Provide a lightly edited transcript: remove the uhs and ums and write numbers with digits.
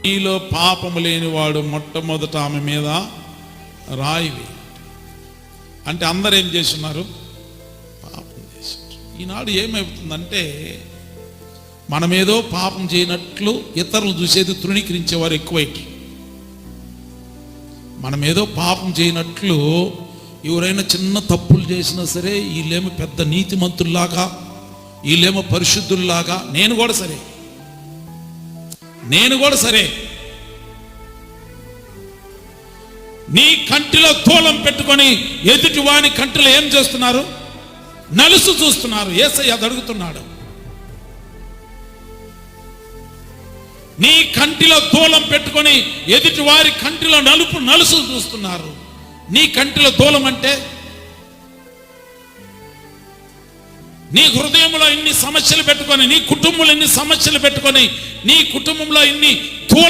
నీలో పాపము లేనివాడు మొట్టమొదట ఆమె మీద రాయివి. అంటే అందరు ఏం చేస్తున్నారు? పాపం చేస్తున్నారు. ఈనాడు ఏమవుతుందంటే మనమేదో పాపం చేయనట్లు ఇతరులు చూసేది తృణీకరించేవారు ఎక్కువైతే, మనమేదో పాపం చేయనట్లు ఎవరైనా చిన్న తప్పులు చేసినా సరే వీళ్ళేమో పెద్ద నీతిమంతుల్లాగా, వీళ్ళేమో పరిశుద్ధుల్లాగా. నేను కూడా సరే. నీ కంటిలో తూలం పెట్టుకొని ఎదుటి వాని కంటిలో ఏం చేస్తున్నారు? నలుసు చూస్తున్నారు. యేసయ్య అది అడుగుతున్నాడు. నీ కంటిలో తూలం పెట్టుకొని ఎదుటి వారి కంటిలో నలుసు చూస్తున్నారు. నీ కంటిలో తూలం అంటే నీ హృదయంలో ఇన్ని సమస్యలు పెట్టుకొని, నీ కుటుంబంలో ఇన్ని సమస్యలు పెట్టుకొని, నీ కుటుంబంలో ఇన్ని తూల